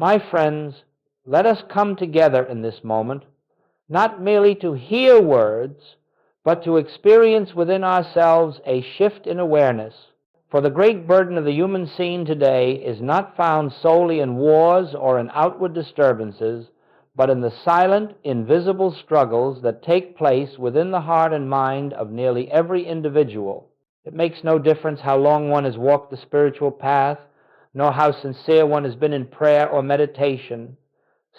My friends, let us come together in this moment, not merely to hear words, but to experience within ourselves a shift in awareness. For the great burden of the human scene today is not found solely in wars or in outward disturbances, but in the silent, invisible struggles that take place within the heart and mind of nearly every individual. It makes no difference how long one has walked the spiritual path, nor how sincere one has been in prayer or meditation.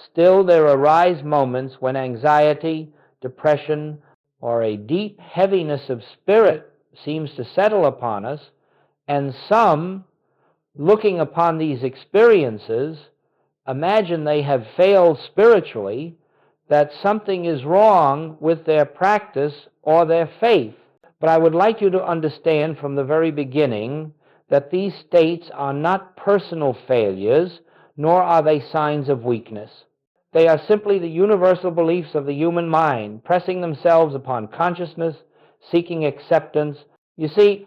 Still there arise moments when anxiety, depression, or a deep heaviness of spirit seems to settle upon us, and some, looking upon these experiences, imagine they have failed spiritually, that something is wrong with their practice or their faith. But I would like you to understand from the very beginning that these states are not personal failures, nor are they signs of weakness. They are simply the universal beliefs of the human mind, pressing themselves upon consciousness, seeking acceptance. You see,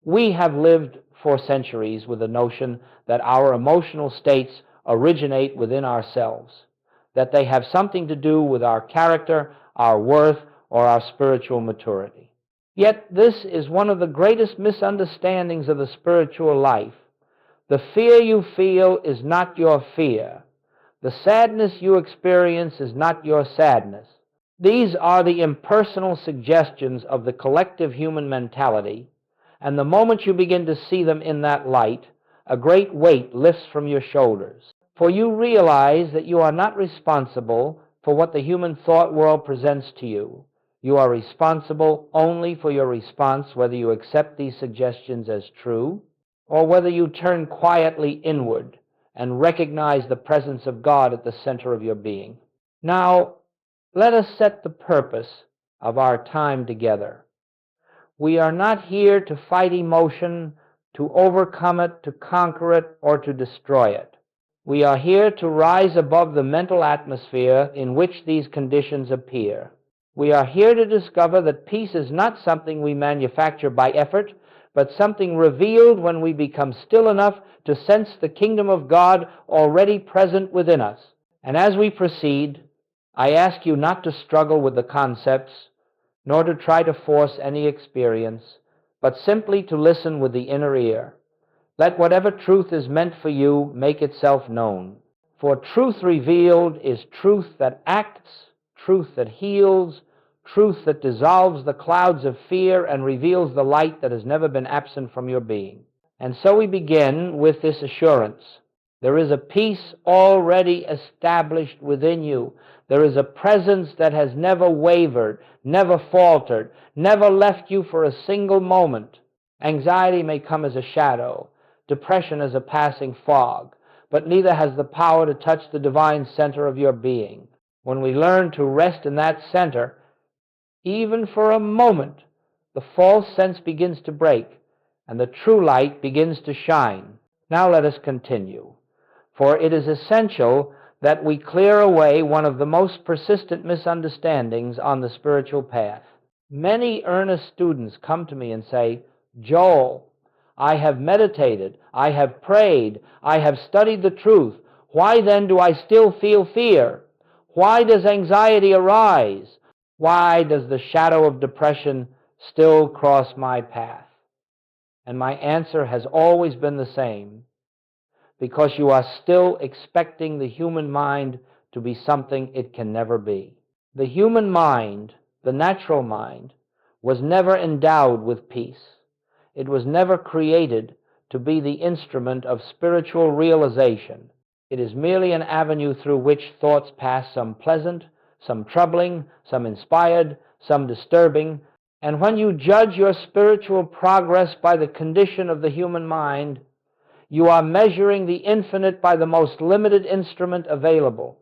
we have lived for centuries with the notion that our emotional states originate within ourselves, that they have something to do with our character, our worth, or our spiritual maturity. Yet this is one of the greatest misunderstandings of the spiritual life. The fear you feel is not your fear. The sadness you experience is not your sadness. These are the impersonal suggestions of the collective human mentality, and the moment you begin to see them in that light, a great weight lifts from your shoulders. For you realize that you are not responsible for what the human thought world presents to you. You are responsible only for your response, whether you accept these suggestions as true, or whether you turn quietly inward and recognize the presence of God at the center of your being. Now, let us set the purpose of our time together. We are not here to fight emotion, to overcome it, to conquer it, or to destroy it. We are here to rise above the mental atmosphere in which these conditions appear. We are here to discover that peace is not something we manufacture by effort, but something revealed when we become still enough to sense the kingdom of God already present within us. And as we proceed, I ask you not to struggle with the concepts, nor to try to force any experience, but simply to listen with the inner ear. Let whatever truth is meant for you make itself known. For truth revealed is truth that acts, truth that heals, truth that dissolves the clouds of fear and reveals the light that has never been absent from your being. And so we begin with this assurance. There is a peace already established within you. There is a presence that has never wavered, never faltered, never left you for a single moment. Anxiety may come as a shadow, depression as a passing fog, but neither has the power to touch the divine center of your being. When we learn to rest in that center, even for a moment, the false sense begins to break, and the true light begins to shine. Now let us continue. For it is essential that we clear away one of the most persistent misunderstandings on the spiritual path. Many earnest students come to me and say, "Joel, I have meditated, I have prayed, I have studied the truth. Why then do I still feel fear? Why does anxiety arise? Why does the shadow of depression still cross my path?" And my answer has always been the same. Because you are still expecting the human mind to be something it can never be. The human mind, the natural mind, was never endowed with peace. It was never created to be the instrument of spiritual realization. It is merely an avenue through which thoughts pass, some pleasant, some troubling, some inspired, some disturbing. And when you judge your spiritual progress by the condition of the human mind, you are measuring the infinite by the most limited instrument available.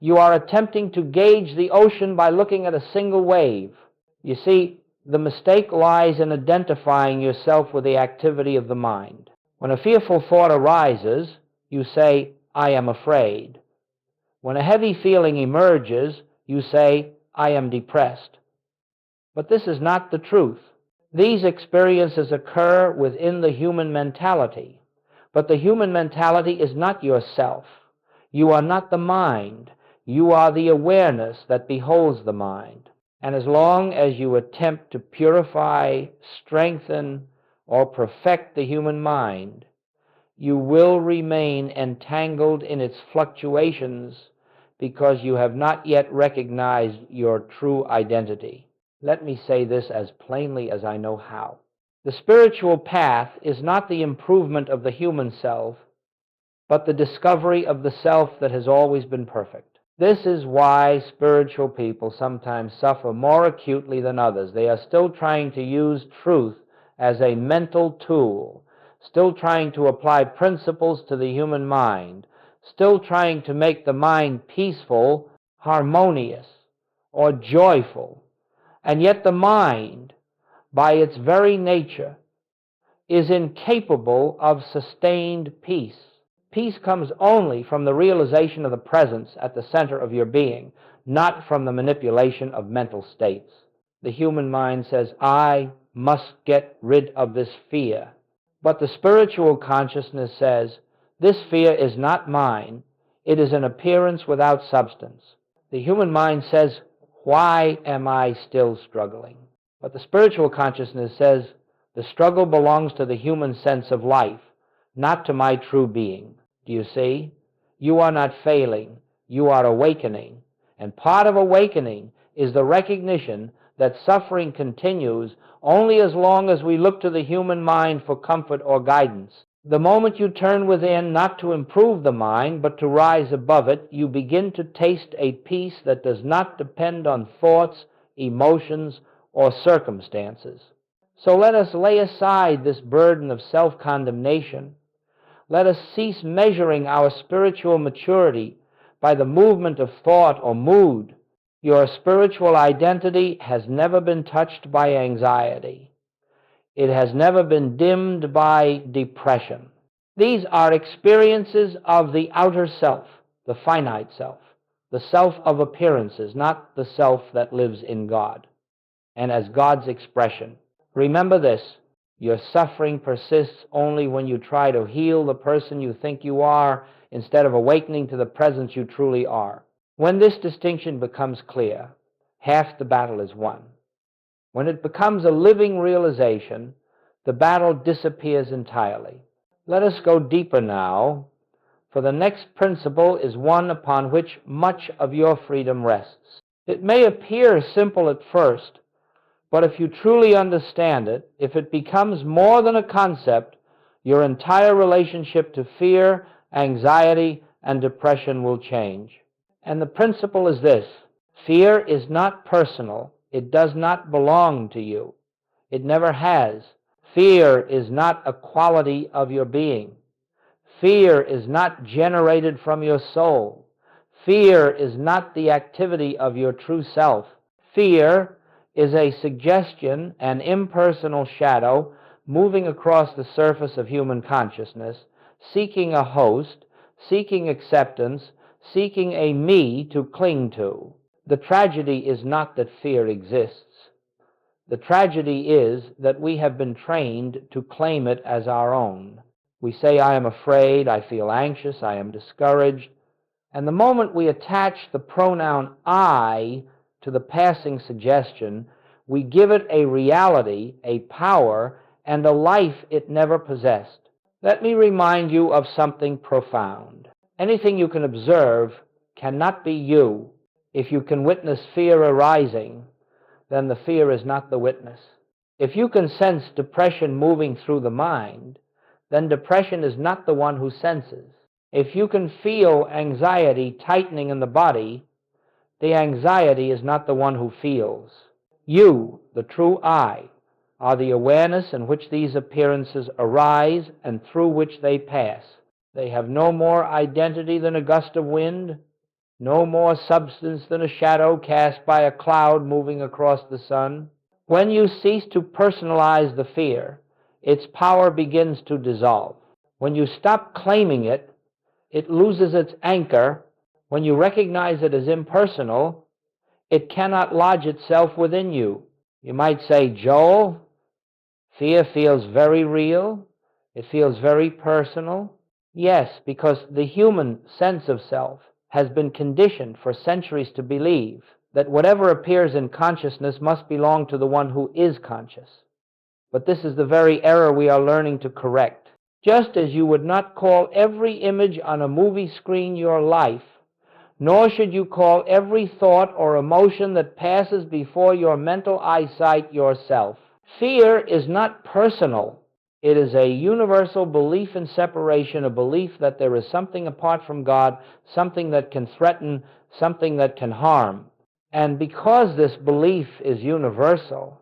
You are attempting to gauge the ocean by looking at a single wave. You see, the mistake lies in identifying yourself with the activity of the mind. When a fearful thought arises, you say, "I am afraid." When a heavy feeling emerges, you say, "I am depressed." But this is not the truth. These experiences occur within the human mentality. But the human mentality is not yourself. You are not the mind. You are the awareness that beholds the mind. And as long as you attempt to purify, strengthen, or perfect the human mind, you will remain entangled in its fluctuations because you have not yet recognized your true identity. Let me say this as plainly as I know how. The spiritual path is not the improvement of the human self, but the discovery of the self that has always been perfect. This is why spiritual people sometimes suffer more acutely than others. They are still trying to use truth as a mental tool, still trying to apply principles to the human mind, still trying to make the mind peaceful, harmonious, or joyful. And yet the mind, by its very nature, is incapable of sustained peace. Peace comes only from the realization of the presence at the center of your being, not from the manipulation of mental states. The human mind says, I must get rid of this fear. But the spiritual consciousness says, this fear is not mine. It is an appearance without substance. The human mind says, why am I still struggling? But the spiritual consciousness says, the struggle belongs to the human sense of life, not to my true being. Do you see? You are not failing. You are awakening. And part of awakening is the recognition that suffering continues only as long as we look to the human mind for comfort or guidance. The moment you turn within, not to improve the mind, but to rise above it, you begin to taste a peace that does not depend on thoughts, emotions, or circumstances. So let us lay aside this burden of self-condemnation. Let us cease measuring our spiritual maturity by the movement of thought or mood. Your spiritual identity has never been touched by anxiety. It has never been dimmed by depression. These are experiences of the outer self, the finite self, the self of appearances, not the self that lives in God and as God's expression. Remember this, your suffering persists only when you try to heal the person you think you are instead of awakening to the presence you truly are. When this distinction becomes clear, half the battle is won. When it becomes a living realization, the battle disappears entirely. Let us go deeper now, for the next principle is one upon which much of your freedom rests. It may appear simple at first, but if you truly understand it, if it becomes more than a concept, your entire relationship to fear, anxiety, and depression will change. And the principle is this: fear is not personal. It does not belong to you. It never has. Fear is not a quality of your being. Fear is not generated from your soul. Fear is not the activity of your true self. Fear is a suggestion, an impersonal shadow moving across the surface of human consciousness, seeking a host, seeking acceptance, seeking a me to cling to. The tragedy is not that fear exists. The tragedy is that we have been trained to claim it as our own. We say, I am afraid, I feel anxious, I am discouraged, and the moment we attach the pronoun I to the passing suggestion, we give it a reality, a power, and a life it never possessed. Let me remind you of something profound. Anything you can observe cannot be you. If you can witness fear arising, then the fear is not the witness. If you can sense depression moving through the mind, then depression is not the one who senses. If you can feel anxiety tightening in the body, the anxiety is not the one who feels. You, the true I, are the awareness in which these appearances arise and through which they pass. They have no more identity than a gust of wind, no more substance than a shadow cast by a cloud moving across the sun. When you cease to personalize the fear, its power begins to dissolve. When you stop claiming it, it loses its anchor. When you recognize it as impersonal, it cannot lodge itself within you. You might say, Joel, fear feels very real. It feels very personal. Yes, because the human sense of self has been conditioned for centuries to believe that whatever appears in consciousness must belong to the one who is conscious. But this is the very error we are learning to correct. Just as you would not call every image on a movie screen your life, nor should you call every thought or emotion that passes before your mental eyesight yourself. Fear is not personal. It is a universal belief in separation, a belief that there is something apart from God, something that can threaten, something that can harm. And because this belief is universal,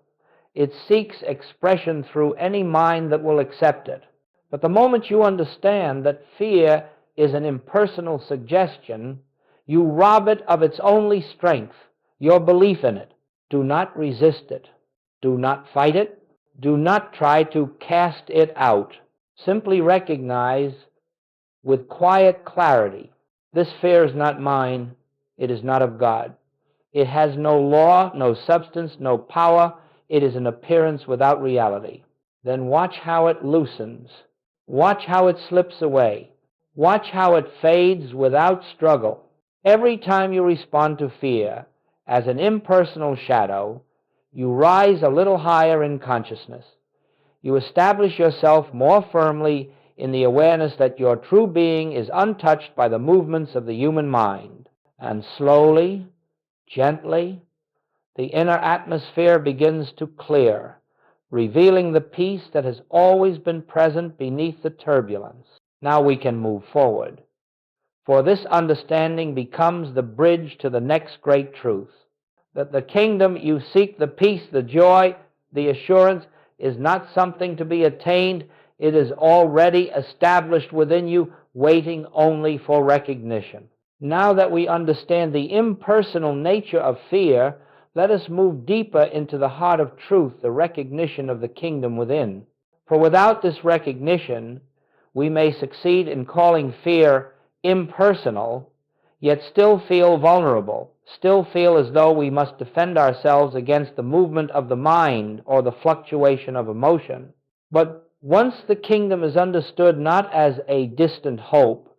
it seeks expression through any mind that will accept it. But the moment you understand that fear is an impersonal suggestion, you rob it of its only strength, your belief in it. Do not resist it. Do not fight it. Do not try to cast it out. Simply recognize with quiet clarity, this fear is not mine, it is not of God. It has no law, no substance, no power. It is an appearance without reality. Then watch how it loosens. Watch how it slips away. Watch how it fades without struggle. Every time you respond to fear as an impersonal shadow, you rise a little higher in consciousness. You establish yourself more firmly in the awareness that your true being is untouched by the movements of the human mind. And slowly, gently, the inner atmosphere begins to clear, revealing the peace that has always been present beneath the turbulence. Now we can move forward, for this understanding becomes the bridge to the next great truth, that the kingdom you seek, the peace, the joy, the assurance, is not something to be attained. It is already established within you, waiting only for recognition. Now that we understand the impersonal nature of fear, let us move deeper into the heart of truth, the recognition of the kingdom within. For without this recognition, we may succeed in calling fear impersonal, yet still feel vulnerable, still feel as though we must defend ourselves against the movement of the mind or the fluctuation of emotion. But once the kingdom is understood not as a distant hope,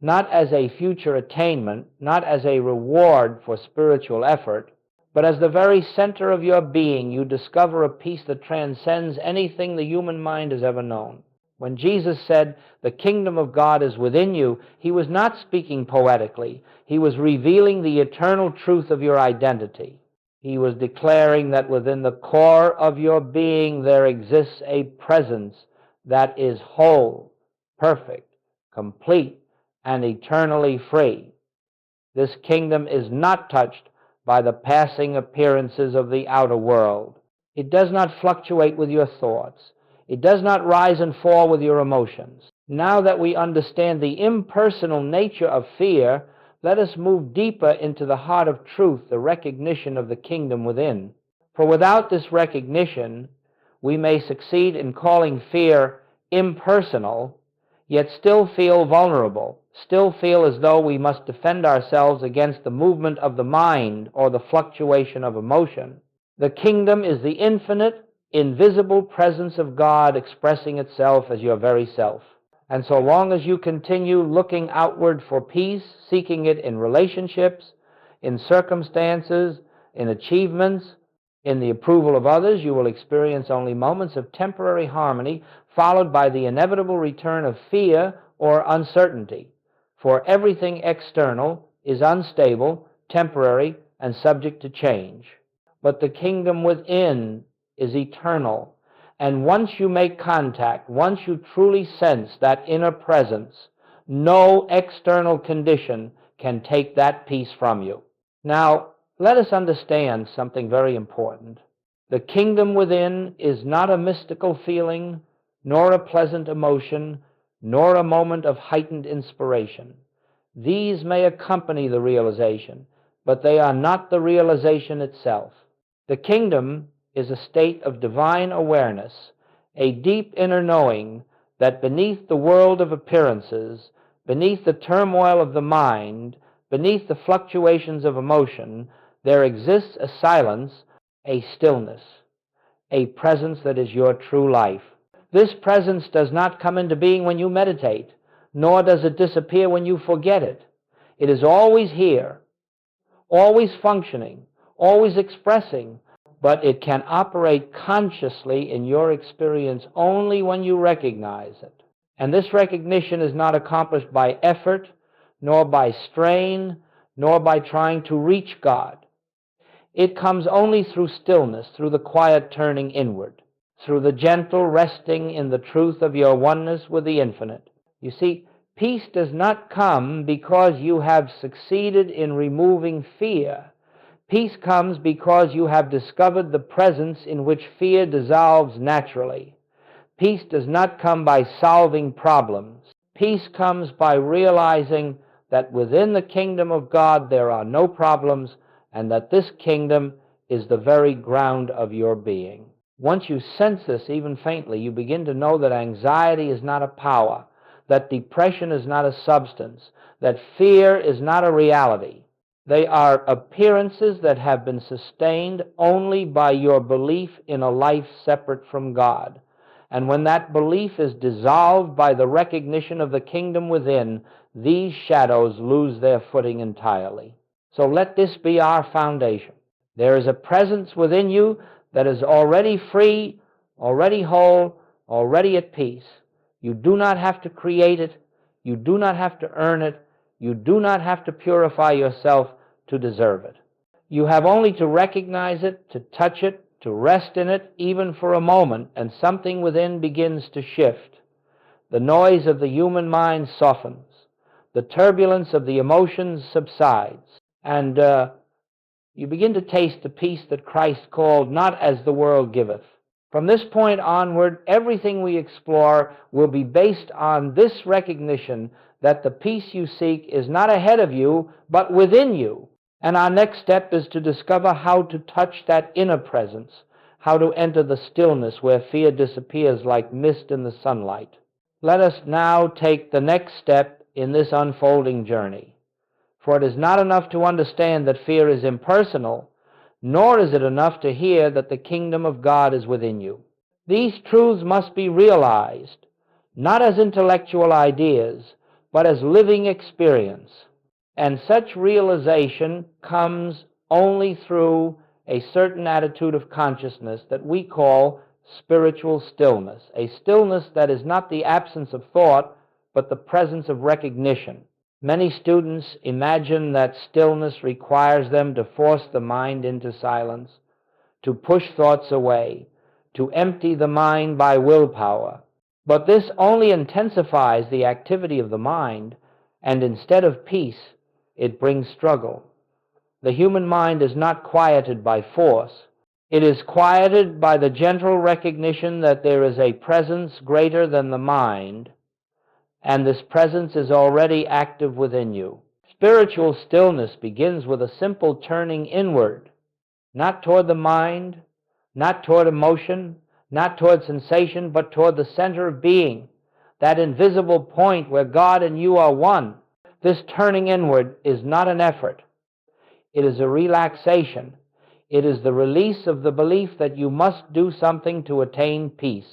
not as a future attainment, not as a reward for spiritual effort, but as the very center of your being, you discover a peace that transcends anything the human mind has ever known. When Jesus said, "The kingdom of God is within you," he was not speaking poetically. He was revealing the eternal truth of your identity. He was declaring that within the core of your being there exists a presence that is whole, perfect, complete, and eternally free. This kingdom is not touched by the passing appearances of the outer world. It does not fluctuate with your thoughts. It does not rise and fall with your emotions. Now that we understand the impersonal nature of fear, let us move deeper into the heart of truth, the recognition of the kingdom within. For without this recognition, we may succeed in calling fear impersonal, yet still feel vulnerable, still feel as though we must defend ourselves against the movement of the mind or the fluctuation of emotion. The kingdom is the infinite, invisible presence of God expressing itself as your very self. And so long as you continue looking outward for peace, seeking it in relationships, in circumstances, in achievements, in the approval of others, you will experience only moments of temporary harmony, followed by the inevitable return of fear or uncertainty. For everything external is unstable, temporary, and subject to change. But the kingdom within is eternal. And once you make contact, once you truly sense that inner presence, no external condition can take that peace from you. Now, let us understand something very important. The kingdom within is not a mystical feeling, nor a pleasant emotion, nor a moment of heightened inspiration. These may accompany the realization, but they are not the realization itself. The kingdom is a state of divine awareness, a deep inner knowing that beneath the world of appearances, beneath the turmoil of the mind, beneath the fluctuations of emotion, there exists a silence, a stillness, a presence that is your true life. This presence does not come into being when you meditate, nor does it disappear when you forget it. It is always here, always functioning, always expressing, but it can operate consciously in your experience only when you recognize it. And this recognition is not accomplished by effort, nor by strain, nor by trying to reach God. It comes only through stillness, through the quiet turning inward, through the gentle resting in the truth of your oneness with the infinite. You see, peace does not come because you have succeeded in removing fear. Peace comes because you have discovered the presence in which fear dissolves naturally. Peace does not come by solving problems. Peace comes by realizing that within the kingdom of God there are no problems, and that this kingdom is the very ground of your being. Once you sense this, even faintly, you begin to know that anxiety is not a power, that depression is not a substance, that fear is not a reality. They are appearances that have been sustained only by your belief in a life separate from God. And when that belief is dissolved by the recognition of the kingdom within, these shadows lose their footing entirely. So let this be our foundation. There is a presence within you that is already free, already whole, already at peace. You do not have to create it. You do not have to earn it. You do not have to purify yourself to deserve it. You have only to recognize it, to touch it, to rest in it, even for a moment, and something within begins to shift. The noise of the human mind softens. The turbulence of the emotions subsides. And you begin to taste the peace that Christ called, not as the world giveth. From this point onward, everything we explore will be based on this recognition that the peace you seek is not ahead of you, but within you. And our next step is to discover how to touch that inner presence, how to enter the stillness where fear disappears like mist in the sunlight. Let us now take the next step in this unfolding journey. For it is not enough to understand that fear is impersonal, nor is it enough to hear that the kingdom of God is within you. These truths must be realized, not as intellectual ideas, but as living experience. And such realization comes only through a certain attitude of consciousness that we call spiritual stillness, a stillness that is not the absence of thought, but the presence of recognition. Many students imagine that stillness requires them to force the mind into silence, to push thoughts away, to empty the mind by willpower. But this only intensifies the activity of the mind, and instead of peace, it brings struggle. The human mind is not quieted by force. It is quieted by the gentle recognition that there is a presence greater than the mind, and this presence is already active within you. Spiritual stillness begins with a simple turning inward, not toward the mind, not toward emotion, not toward sensation, but toward the center of being, that invisible point where God and you are one. This turning inward is not an effort. It is a relaxation. It is the release of the belief that you must do something to attain peace.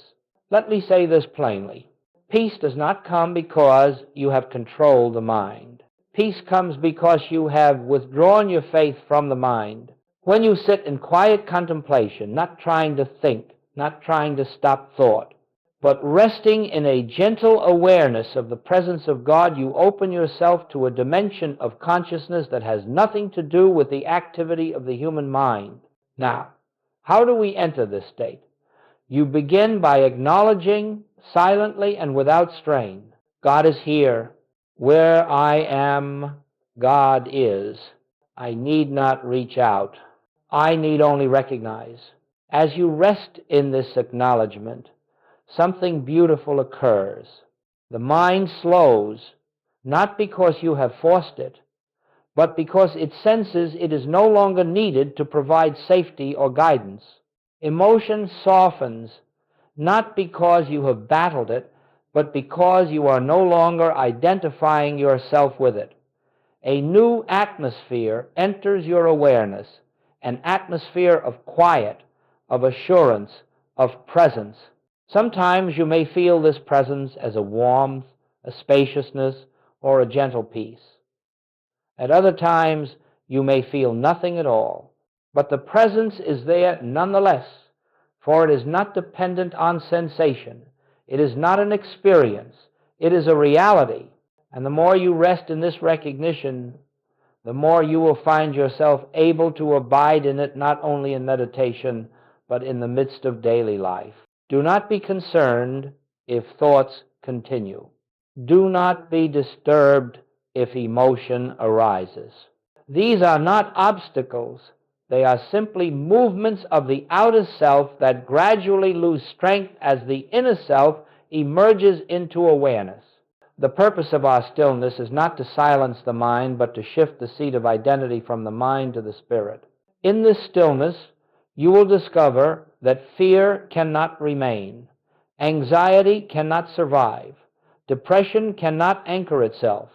Let me say this plainly. Peace does not come because you have controlled the mind. Peace comes because you have withdrawn your faith from the mind. When you sit in quiet contemplation, not trying to think, not trying to stop thought, but resting in a gentle awareness of the presence of God, you open yourself to a dimension of consciousness that has nothing to do with the activity of the human mind. Now, how do we enter this state? You begin by acknowledging silently and without strain, God is here. Where I am, God is. I need not reach out. I need only recognize. As you rest in this acknowledgement, something beautiful occurs. The mind slows, not because you have forced it, but because it senses it is no longer needed to provide safety or guidance. Emotion softens, not because you have battled it, but because you are no longer identifying yourself with it. A new atmosphere enters your awareness, an atmosphere of quiet, of assurance, of presence. Sometimes you may feel this presence as a warmth, a spaciousness, or a gentle peace. At other times, you may feel nothing at all, but the presence is there nonetheless, for it is not dependent on sensation. It is not an experience. It is a reality. And the more you rest in this recognition, the more you will find yourself able to abide in it, not only in meditation, but in the midst of daily life. Do not be concerned if thoughts continue. Do not be disturbed if emotion arises. These are not obstacles. They are simply movements of the outer self that gradually lose strength as the inner self emerges into awareness. The purpose of our stillness is not to silence the mind, but to shift the seat of identity from the mind to the spirit. In this stillness, you will discover that fear cannot remain, anxiety cannot survive, depression cannot anchor itself,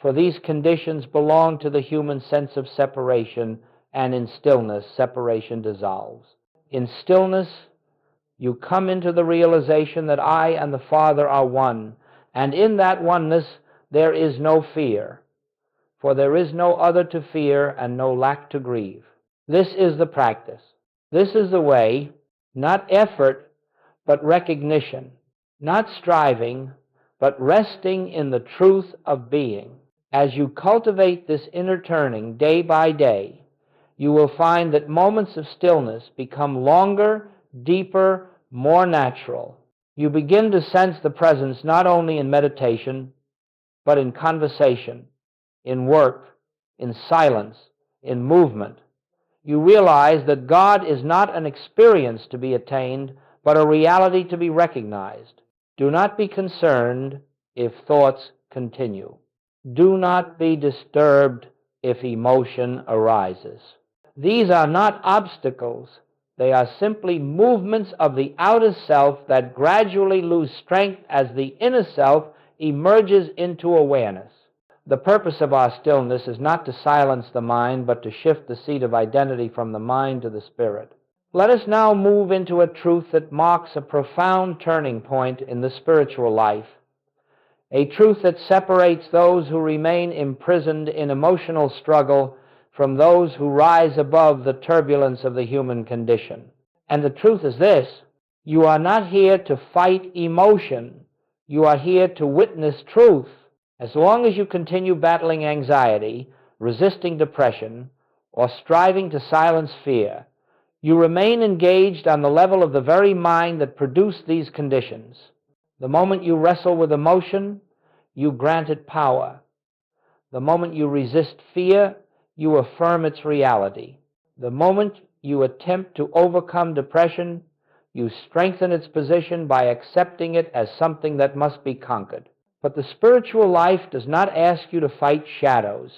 for these conditions belong to the human sense of separation, and in stillness, separation dissolves. In stillness, you come into the realization that I and the Father are one, and in that oneness there is no fear, for there is no other to fear and no lack to grieve. This is the practice. This is the way, not effort, but recognition, not striving, but resting in the truth of being. As you cultivate this inner turning day by day, you will find that moments of stillness become longer, deeper, more natural. You begin to sense the presence not only in meditation, but in conversation, in work, in silence, in movement. You realize that God is not an experience to be attained, but a reality to be recognized. Do not be concerned if thoughts continue. Do not be disturbed if emotion arises. These are not obstacles. They are simply movements of the outer self that gradually lose strength as the inner self emerges into awareness. The purpose of our stillness is not to silence the mind, but to shift the seat of identity from the mind to the spirit. Let us now move into a truth that marks a profound turning point in the spiritual life, a truth that separates those who remain imprisoned in emotional struggle from those who rise above the turbulence of the human condition. And the truth is this: you are not here to fight emotion. You are here to witness truth. As long as you continue battling anxiety, resisting depression, or striving to silence fear, you remain engaged on the level of the very mind that produced these conditions. The moment you wrestle with emotion, you grant it power. The moment you resist fear, you affirm its reality. The moment you attempt to overcome depression, you strengthen its position by accepting it as something that must be conquered. But the spiritual life does not ask you to fight shadows.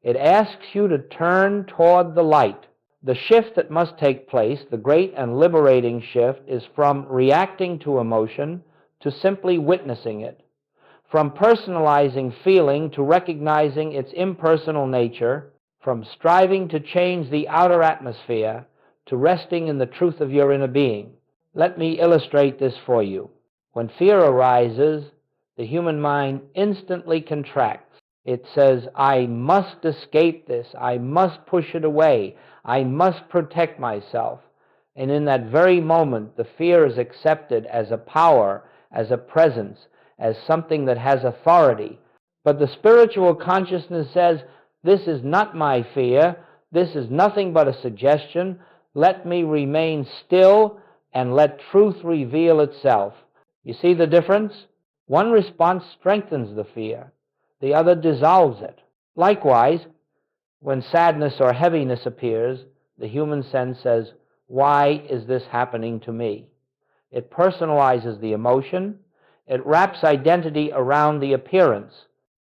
It asks you to turn toward the light. The shift that must take place, the great and liberating shift, is from reacting to emotion to simply witnessing it, from personalizing feeling to recognizing its impersonal nature, from striving to change the outer atmosphere to resting in the truth of your inner being. Let me illustrate this for you. When fear arises, the human mind instantly contracts. It says, I must escape this. I must push it away. I must protect myself. And in that very moment, the fear is accepted as a power, as a presence, as something that has authority. But the spiritual consciousness says, this is not my fear. This is nothing but a suggestion. Let me remain still and let truth reveal itself. You see the difference? One response strengthens the fear. The other dissolves it. Likewise, when sadness or heaviness appears, the human sense says, why is this happening to me? It personalizes the emotion. It wraps identity around the appearance.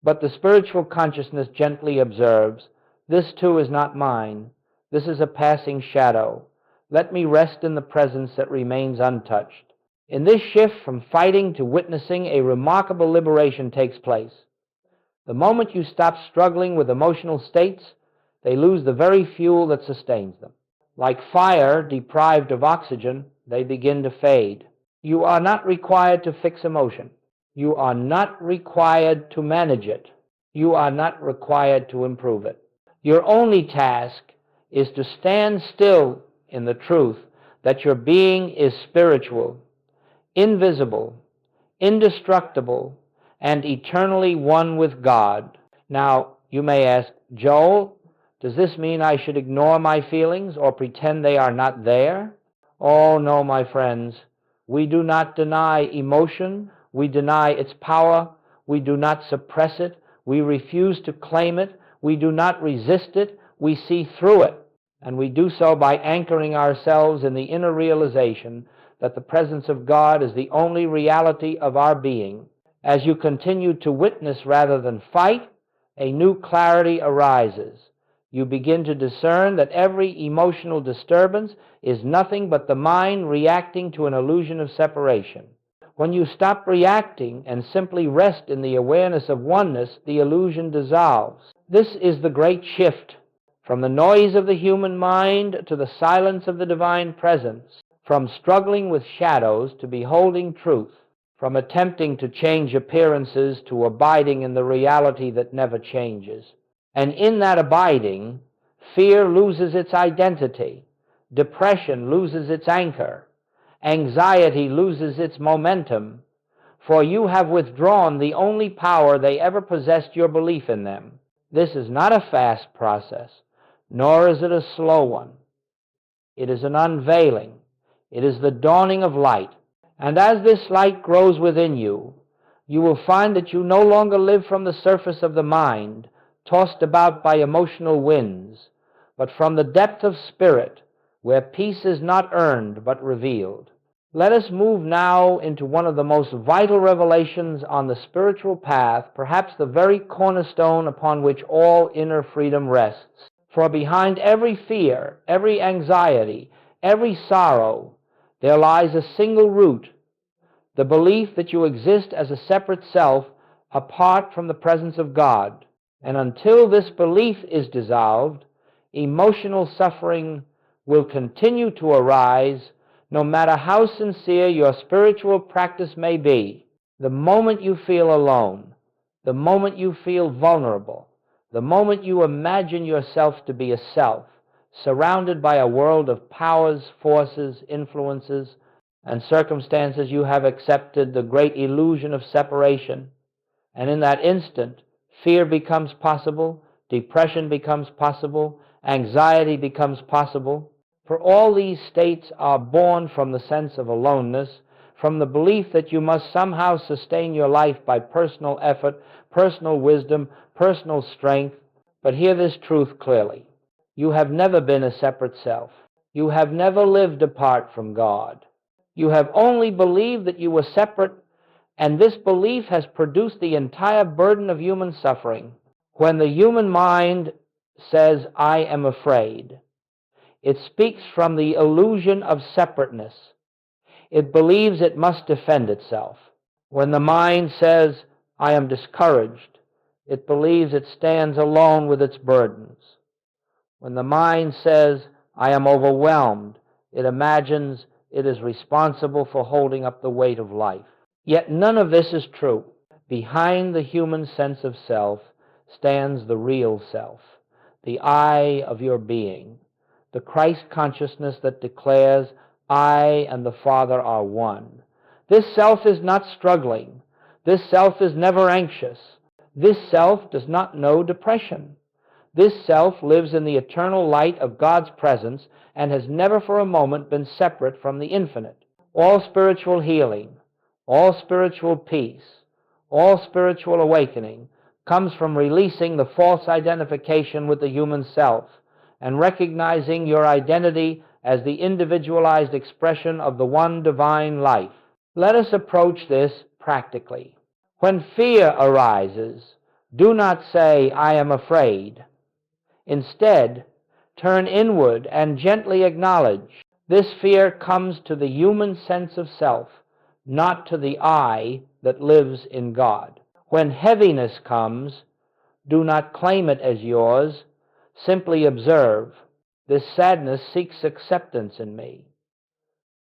But the spiritual consciousness gently observes, this too is not mine. This is a passing shadow. Let me rest in the presence that remains untouched. In this shift from fighting to witnessing, a remarkable liberation takes place. The moment you stop struggling with emotional states, they lose the very fuel that sustains them. Like fire deprived of oxygen, they begin to fade. You are not required to fix emotion. You are not required to manage it. You are not required to improve it. Your only task is to stand still in the truth that your being is spiritual, invisible, indestructible, and eternally one with God. Now, you may ask, Joel, does this mean I should ignore my feelings or pretend they are not there? Oh, no, my friends. We do not deny emotion. We deny its power. We do not suppress it. We refuse to claim it. We do not resist it. We see through it. And we do so by anchoring ourselves in the inner realization that the presence of God is the only reality of our being. As you continue to witness rather than fight, a new clarity arises. You begin to discern that every emotional disturbance is nothing but the mind reacting to an illusion of separation. When you stop reacting and simply rest in the awareness of oneness, the illusion dissolves. This is the great shift from the noise of the human mind to the silence of the divine presence, from struggling with shadows to beholding truth, from attempting to change appearances to abiding in the reality that never changes. And in that abiding, fear loses its identity, depression loses its anchor, anxiety loses its momentum, for you have withdrawn the only power they ever possessed, your belief in them. This is not a fast process, nor is it a slow one. It is an unveiling. It is the dawning of light. And as this light grows within you, you will find that you no longer live from the surface of the mind, tossed about by emotional winds, but from the depth of spirit, where peace is not earned but revealed. Let us move now into one of the most vital revelations on the spiritual path, perhaps the very cornerstone upon which all inner freedom rests. For behind every fear, every anxiety, every sorrow, there lies a single root, the belief that you exist as a separate self apart from the presence of God. And until this belief is dissolved, emotional suffering will continue to arise, no matter how sincere your spiritual practice may be. The moment you feel alone, the moment you feel vulnerable, the moment you imagine yourself to be a self, surrounded by a world of powers, forces, influences, and circumstances, you have accepted the great illusion of separation. And in that instant, fear becomes possible, depression becomes possible, anxiety becomes possible. For all these states are born from the sense of aloneness, from the belief that you must somehow sustain your life by personal effort, personal wisdom, personal strength. But hear this truth clearly. You have never been a separate self. You have never lived apart from God. You have only believed that you were separate, and this belief has produced the entire burden of human suffering. When the human mind says, I am afraid, it speaks from the illusion of separateness. It believes it must defend itself. When the mind says, I am discouraged, it believes it stands alone with its burdens. When the mind says, I am overwhelmed, it imagines it is responsible for holding up the weight of life. Yet none of this is true. Behind the human sense of self stands the real self, the I of your being, the Christ consciousness that declares, I and the Father are one. This self is not struggling. This self is never anxious. This self does not know depression. This self lives in the eternal light of God's presence and has never for a moment been separate from the infinite. All spiritual healing, all spiritual peace, all spiritual awakening comes from releasing the false identification with the human self and recognizing your identity as the individualized expression of the one divine life. Let us approach this practically. When fear arises, do not say, I am afraid. Instead, turn inward and gently acknowledge this fear comes to the human sense of self, not to the I that lives in God. When heaviness comes, do not claim it as yours. Simply observe, this sadness seeks acceptance in me,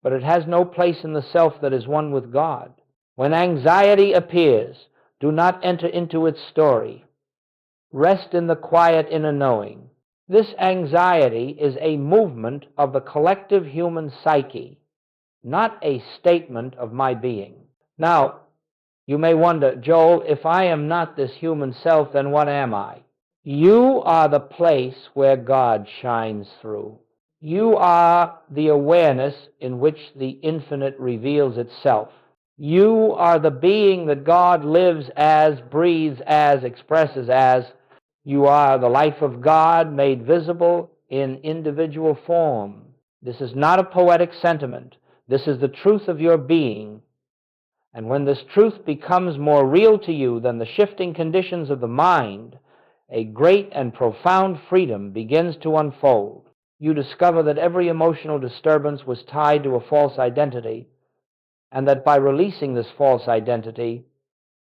but it has no place in the self that is one with God. When anxiety appears, do not enter into its story. Rest in the quiet inner knowing. This anxiety is a movement of the collective human psyche, not a statement of my being. Now, you may wonder, Joel, if I am not this human self, then what am I? You are the place where God shines through. You are the awareness in which the infinite reveals itself. You are the being that God lives as, breathes as, expresses as. You are the life of God made visible in individual form. This is not a poetic sentiment. This is the truth of your being. And when this truth becomes more real to you than the shifting conditions of the mind, a great and profound freedom begins to unfold. You discover that every emotional disturbance was tied to a false identity, and that by releasing this false identity,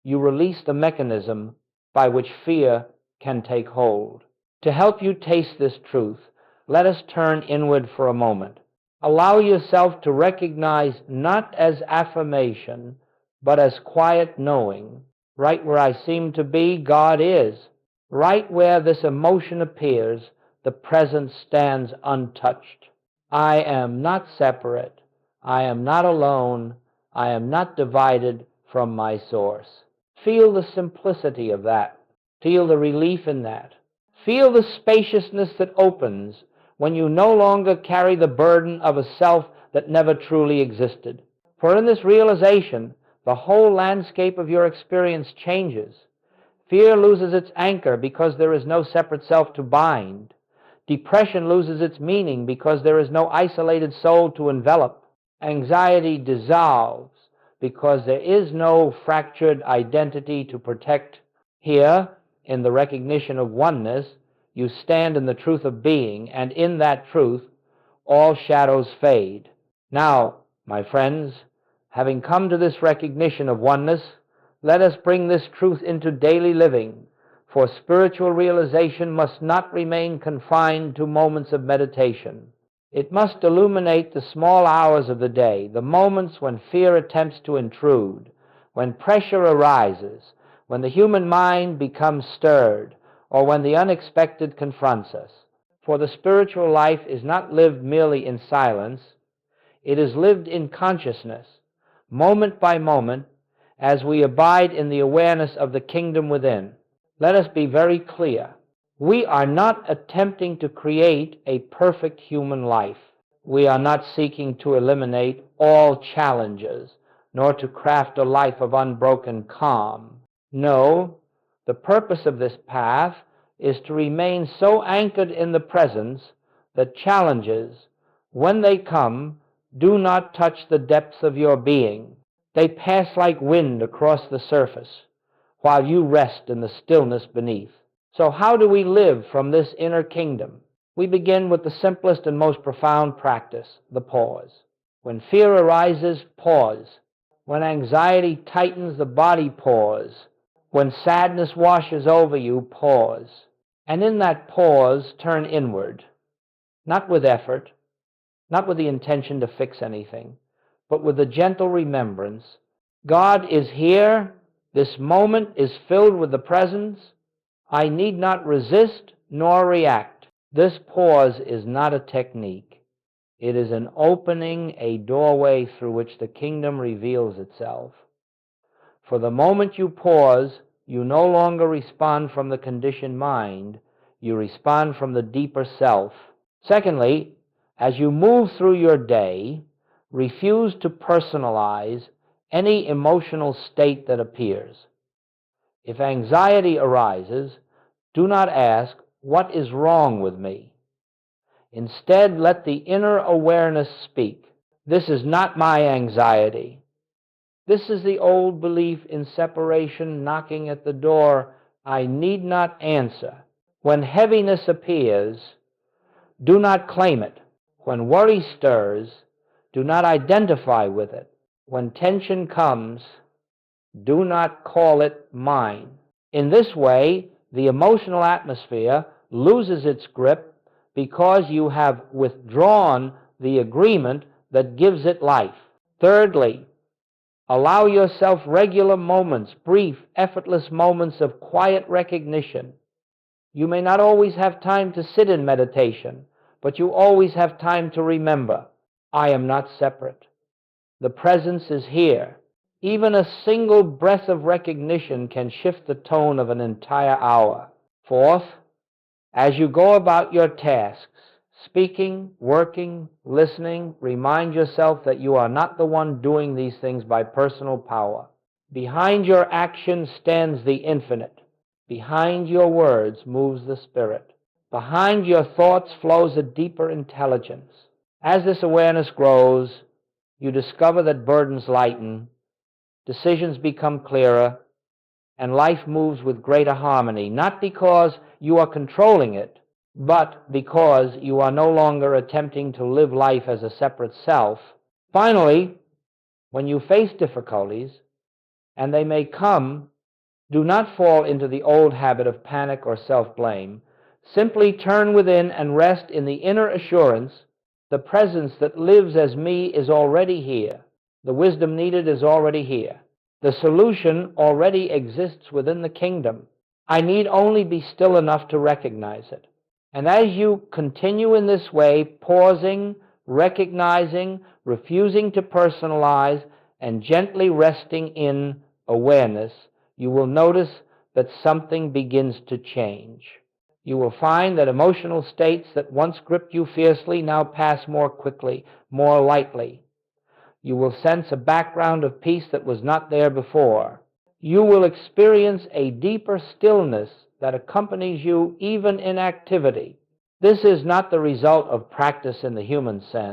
you release the mechanism by which fear can take hold. To help you taste this truth, let us turn inward for a moment. Allow yourself to recognize not as affirmation, but as quiet knowing. Right where I seem to be, God is. Right where this emotion appears, the presence stands untouched. I am not separate. I am not alone. I am not divided from my source. Feel the simplicity of that. Feel the relief in that. Feel the spaciousness that opens when you no longer carry the burden of a self that never truly existed. For in this realization, the whole landscape of your experience changes. Fear loses its anchor because there is no separate self to bind. Depression loses its meaning because there is no isolated soul to envelop. Anxiety dissolves because there is no fractured identity to protect. Here, in the recognition of oneness, you stand in the truth of being, and in that truth, all shadows fade. Now, my friends, having come to this recognition of oneness, let us bring this truth into daily living, for spiritual realization must not remain confined to moments of meditation. It must illuminate the small hours of the day, the moments when fear attempts to intrude, when pressure arises, when the human mind becomes stirred, or when the unexpected confronts us. For the spiritual life is not lived merely in silence, it is lived in consciousness, moment by moment, as we abide in the awareness of the kingdom within. Let us be very clear. We are not attempting to create a perfect human life. We are not seeking to eliminate all challenges, nor to craft a life of unbroken calm. No, the purpose of this path is to remain so anchored in the presence that challenges, when they come, do not touch the depths of your being. They pass like wind across the surface, while you rest in the stillness beneath. So how do we live from this inner kingdom? We begin with the simplest and most profound practice, the pause. When fear arises, pause. When anxiety tightens the body, pause. When sadness washes over you, pause. And in that pause, turn inward, not with effort, not with the intention to fix anything, but with a gentle remembrance. God is here. This moment is filled with the presence. I need not resist nor react. This pause is not a technique. It is an opening, a doorway through which the kingdom reveals itself. For the moment you pause, you no longer respond from the conditioned mind. You respond from the deeper self. Secondly, as you move through your day, refuse to personalize any emotional state that appears. If anxiety arises, do not ask, "What is wrong with me?" Instead, let the inner awareness speak. This is not my anxiety. This is the old belief in separation knocking at the door. I need not answer. When heaviness appears, do not claim it. When worry stirs, do not identify with it. When tension comes, do not call it mine. In this way, the emotional atmosphere loses its grip because you have withdrawn the agreement that gives it life. Thirdly, Allow yourself regular moments, brief, effortless moments of quiet recognition. You may not always have time to sit in meditation, but you always have time to remember, I am not separate. The presence is here. Even a single breath of recognition can shift the tone of an entire hour. Fourth, as you go about your tasks, speaking, working, listening, remind yourself that you are not the one doing these things by personal power. Behind your actions stands the infinite. Behind your words moves the Spirit. Behind your thoughts flows a deeper intelligence. As this awareness grows, you discover that burdens lighten, decisions become clearer, and life moves with greater harmony, not because you are controlling it, but because you are no longer attempting to live life as a separate self. Finally, when you face difficulties, and they may come, do not fall into the old habit of panic or self-blame. Simply turn within and rest in the inner assurance, the presence that lives as me is already here. The wisdom needed is already here. The solution already exists within the kingdom. I need only be still enough to recognize it. And as you continue in this way, pausing, recognizing, refusing to personalize, and gently resting in awareness, you will notice that something begins to change. You will find that emotional states that once gripped you fiercely now pass more quickly, more lightly. You will sense a background of peace that was not there before. You will experience a deeper stillness that accompanies you even in activity. This is not the result of practice in the human sense.